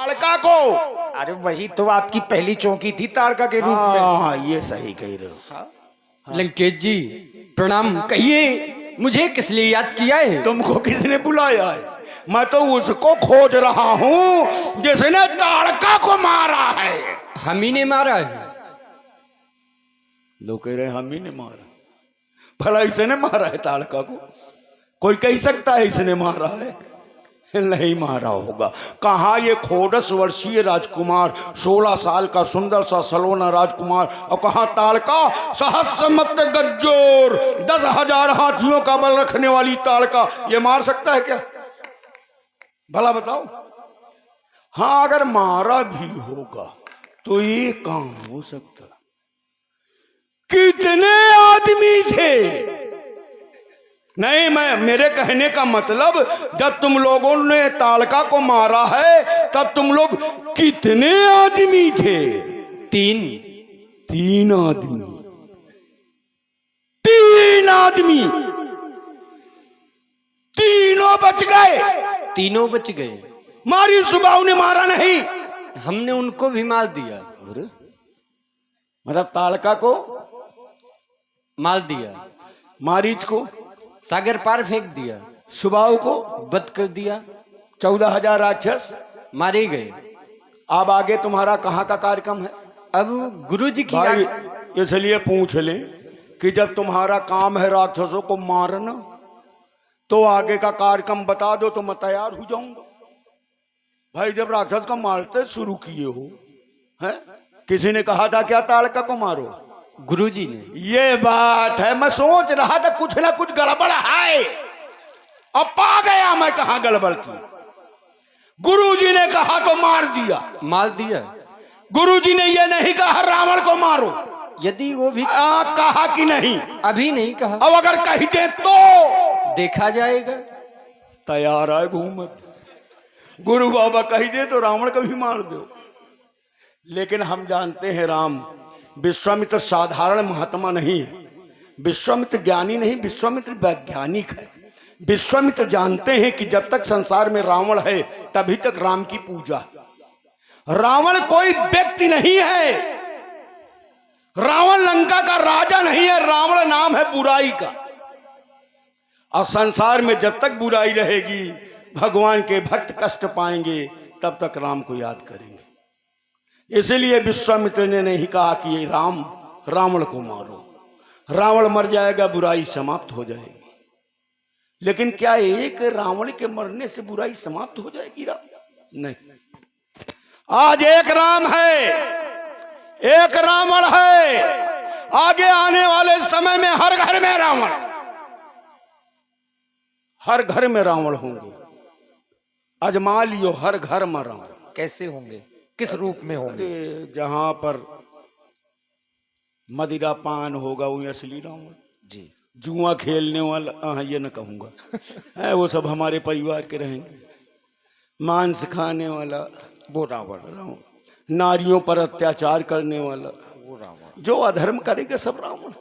ताड़का को। अरे वही तो आपकी पहली चौकी थी ताड़का के रूप में। हाँ ये सही कह रहे हो। लंकेश जी प्रणाम। कहिए मुझे किस लिए याद किया है? तुमको किसने बुलाया है? मैं तो उसको खोज रहा हूँ जिसने ताड़का को मारा है। हम ही ने मारा है। लोग कह रहे हैं हम ही ने मारा। भला इसने मारा है ताड़का को? कोई कह सकता है इसने मारा है? नहीं मारा होगा। कहा ये खोडस वर्षीय राजकुमार 16 साल का सुंदर सा सलोना राजकुमार, और कहा ताड़का सहस्र मत गज्जोर 10,000 हाथियों का बल रखने वाली ताड़का ये मार सकता है क्या? भला बताओ। हाँ अगर मारा भी होगा तो ये काम हो सकता। कितने आदमी थे? नहीं, मेरे कहने का मतलब जब तुम लोगों ने ताड़का को मारा है तब तुम लोग कितने आदमी थे? 3 आदमी। 3 आदमी। तीनों बच गए। तीनों बच गए। मारी सुबाहु ने मारा नहीं? हमने उनको भी मार दिया। मतलब ताड़का को मार दिया, मारीच को सागर पार फेंक दिया, सुबाहु को बद कर दिया, 14,000 राक्षस मारे गए। अब आगे तुम्हारा कहाँ का कार्यक्रम है? अब गुरुजी की भाई इसलिए पूछ ले कि जब तुम्हारा काम है राक्षसों को मारना तो आगे का कार्यक्रम बता दो तो मैं तैयार हो जाऊंगा। भाई जब राक्षस को मारते शुरू किए हो हैं, किसी ने कहा था क्या ताड़का को मारो? गुरुजी ने। ये बात है। मैं सोच रहा था कुछ ना कुछ गड़बड़ है। अब पा गया मैं कहा गड़बड़ की। गुरुजी ने कहा तो मार दिया। मार दिया। गुरुजी ने ये नहीं कहा रावण को मारो। यदि वो भी कहा कि नहीं? अभी नहीं कहा। अब अगर कहते तो देखा जाएगा। तैयार है घूमत। गुरु बाबा कह दे तो रावण को भी मार दो। लेकिन हम जानते हैं राम विश्वामित्र साधारण महात्मा नहीं है। विश्वामित्र ज्ञानी नहीं, विश्वामित्र वैज्ञानिक है। विश्वामित्र जानते हैं कि जब तक संसार में रावण है तभी तक राम की पूजा। रावण कोई व्यक्ति नहीं है। रावण लंका का राजा नहीं है। रावण नाम है बुराई का। और संसार में जब तक बुराई रहेगी भगवान के भक्त कष्ट पाएंगे तब तक राम को याद करेंगे। इसलिए विश्वामित्र ने नहीं कहा कि ये रावण को मारो। रावण मर जाएगा, बुराई समाप्त हो जाएगी। लेकिन क्या एक रावण के मरने से बुराई समाप्त हो जाएगी? नहीं। आज एक राम है, एक रावण है। आगे आने वाले समय में हर घर में रावण, हर घर में रावण होंगे। अजमा लियो हर घर में रावण। कैसे होंगे? किस रूप में होंगे? जहां पर मदिरा पान होगा वही असली रावण जी। जुआ खेलने वाला ये न कहूंगा है, वो सब हमारे परिवार के रहेंगे। मांस खाने वाला वो रावण। नारियों पर अत्याचार करने वाला वो रावण। जो अधर्म करेगा सब रावण।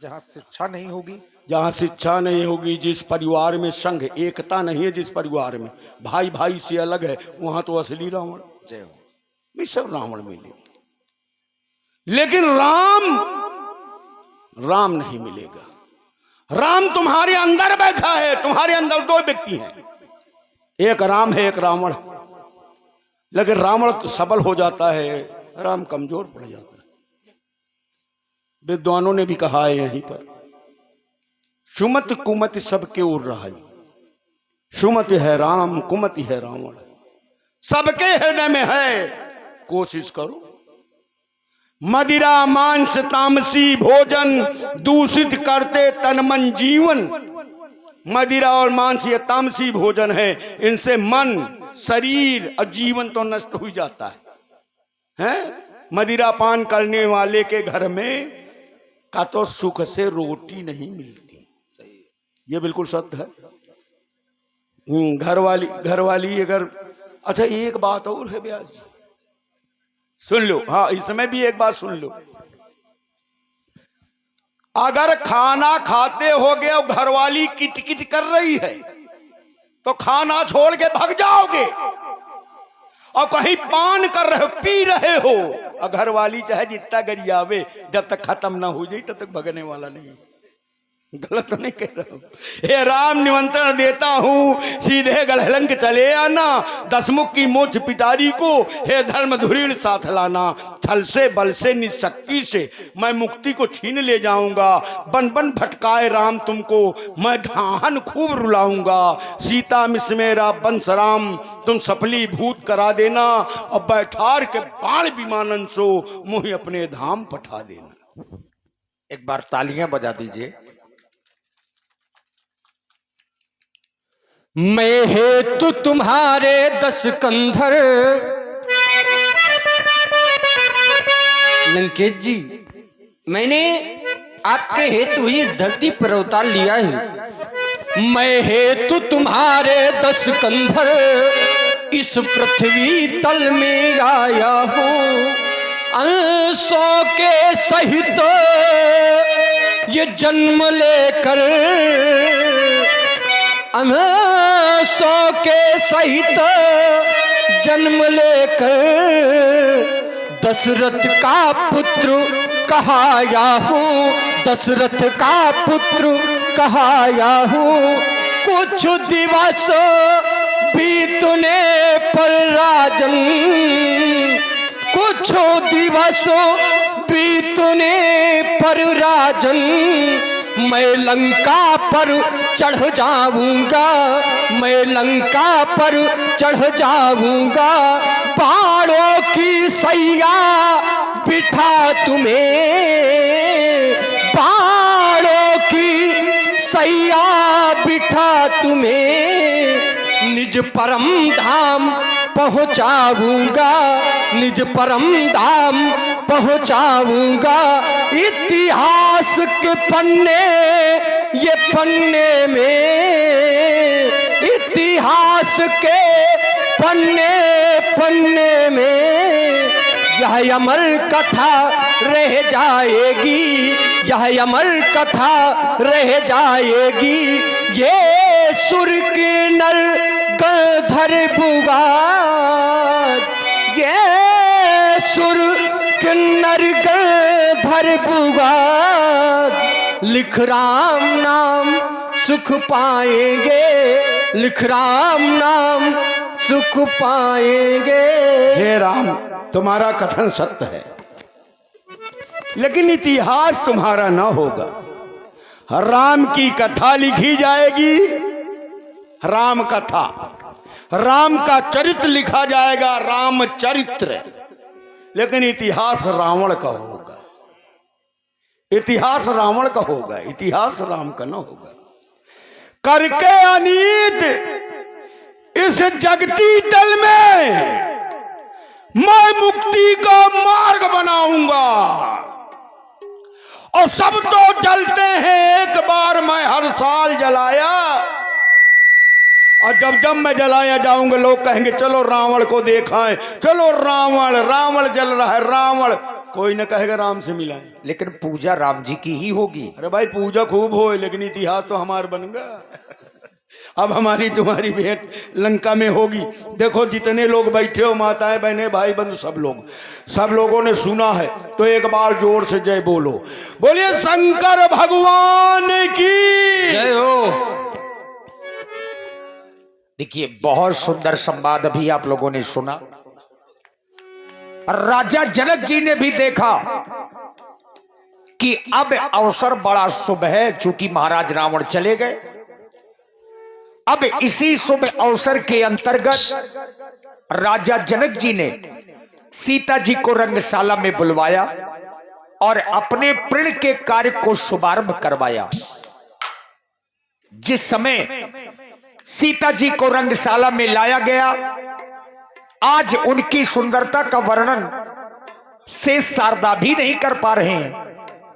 जहाँ शिक्षा नहीं होगी, जहाँ शिक्षा नहीं होगी, जिस परिवार में संघ एकता नहीं है, जिस परिवार में भाई भाई से अलग है, वहां तो असली रावण। जय हो। भी सब रावण मिले। लेकिन राम नहीं मिलेगा। राम तुम्हारे अंदर बैठा है। तुम्हारे अंदर 2 व्यक्ति हैं, एक राम है, एक रावण। लेकिन रावण सबल हो जाता है, राम कमजोर पड़ जाता है। विद्वानों ने भी कहा है यहीं पर, सुमति कुमति सबके उड़ रहा है। सुमति है राम, कुमति है रावण। सबके हृदय में है, कोशिश करो। मदिरा मांस तामसी भोजन दूषित करते तन मन जीवन। मदिरा और मांस ये तामसी भोजन है, इनसे मन शरीर और जीवन तो नष्ट हो जाता है? मदिरा पान करने वाले के घर में का तो सुख से रोटी नहीं मिलती। ये बिल्कुल सत्य है। घरवाली अगर, अच्छा एक बात और है ब्याज, सुन लो। हाँ इसमें भी एक बात सुन लो। अगर खाना खाते हो गए और घरवाली किटकिट कर रही है तो खाना छोड़ के भाग जाओगे। और कहीं पान कर रहे हो, पी रहे हो, और घर वाली चाहे जितना गरियावे, जब तक खत्म ना हो जाए तब तक भगने वाला नहीं। गलत तो नहीं कह रहा हूं। हे राम, निमंत्रण देता हूं, सीधे गढ़लंक चले आना, दसमुख की मोछ पिटारी को हे धर्म धुरीण साथ लाना। छल से बल से निशक्ति से मैं मुक्ति को छीन ले जाऊंगा, बन बन भटकाए राम तुमको मैं ढाहन खूब रुलाऊंगा। सीता मिस मेरा बंस राम तुम सफली भूत करा देना, और बैठार के बाण विमानन सो मुझे अपने धाम पठा देना। एक बार तालियां बजा दीजिए। मैं हेतु तुम्हारे 10 कंधर। लंकेश जी, मैंने आपके हेतु ही इस धरती पर अवतार लिया है। मैं हेतु तुम्हारे 10 कंधर, इस पृथ्वी तल में आया हूँ। अंशों के सहित ये जन्म लेकर, अंशों के सहित जन्म लेकर, दशरथ का पुत्र कहाया हूँ, दशरथ का पुत्र कहाया हूँ। कुछ दिवस बीतने पर राजन, कुछ दिवस बीतने पर राजन, मैं लंका पर चढ़ जाऊंगा, मैं लंका पर चढ़ जाऊंगा। पहाड़ों की सैया बिठा तुम्हें, पहाड़ों की सैया बिठा तुम्हें, निज परम धाम पहुंचाऊंगा, निज परम धाम पहुंचाऊंगा। इतिहास के पन्ने, ये पन्ने में, इतिहास के पन्ने पन्ने में, यह अमर कथा रह जाएगी, यह अमर कथा रह जाएगी। ये सुर के नर गंधर बुगाद, ये सुर किन्नर गंधर बुगाद, लिख राम नाम सुख पाएंगे, लिख राम नाम सुख पाएंगे। हे राम, तुम्हारा कथन सत्य है, लेकिन इतिहास तुम्हारा न होगा। राम की कथा लिखी जाएगी, राम कथा, राम का चरित्र लिखा जाएगा, राम चरित्र, लेकिन इतिहास रावण का होगा, इतिहास रावण का होगा, इतिहास राम का न होगा। करके अनीत इस जगती तल में मैं मुक्ति का मार्ग बनाऊंगा, और सब तो जलते हैं, एक बार मैं हर साल जलाया, और जब जब मैं जलाया जाऊंगा लोग कहेंगे चलो रावण को देखाएं, चलो रावण, रावण जल रहा है, रावण। कोई न कहेगा राम से मिलाएं। लेकिन पूजा राम जी की ही होगी। अरे भाई पूजा खूब हो, लेकिन इतिहास तो हमारा बनेगा। अब हमारी तुम्हारी भेंट लंका में होगी। देखो जितने लोग बैठे हो, माताएं बहने भाई बंधु, सब लोग, सब लोगों ने सुना है, तो एक बार जोर से जय बोलो। बोलिए शंकर भगवान की जय हो। देखिए, बहुत सुंदर संवाद अभी आप लोगों ने सुना, और राजा जनक जी ने भी देखा कि अब अवसर बड़ा शुभ है, चूंकि महाराज रावण चले गए। अब इसी शुभ अवसर के अंतर्गत राजा जनक जी ने सीता जी को रंगशाला में बुलवाया और अपने प्रण के कार्य को शुभारंभ करवाया। जिस समय सीता जी को रंगशाला में लाया गया, आज उनकी सुंदरता का वर्णन से शारदा भी नहीं कर पा रहे हैं।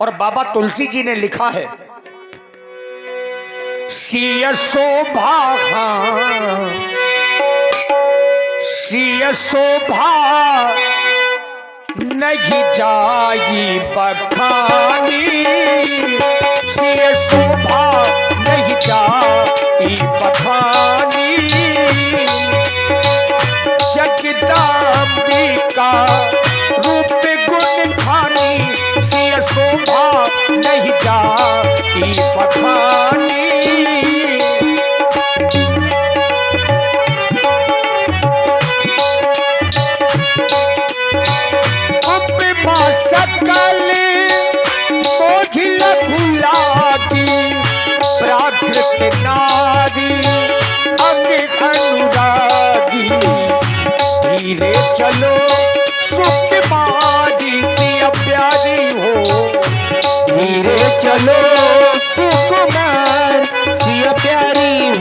और बाबा तुलसी जी ने लिखा है, सिय शोभा, सिय शोभा नहीं जाई बखानी, सिय शोभा नहीं जाई बखानी, जगदा का रूप गुण खानी सिय शोभा नहीं जाती बखानी। उपमा सकल मोघिल भुलागी प्राकृत नारी अंग अनुरागी। धीरे चलो सुख मारी सी प्यारी हो, धीरे चलो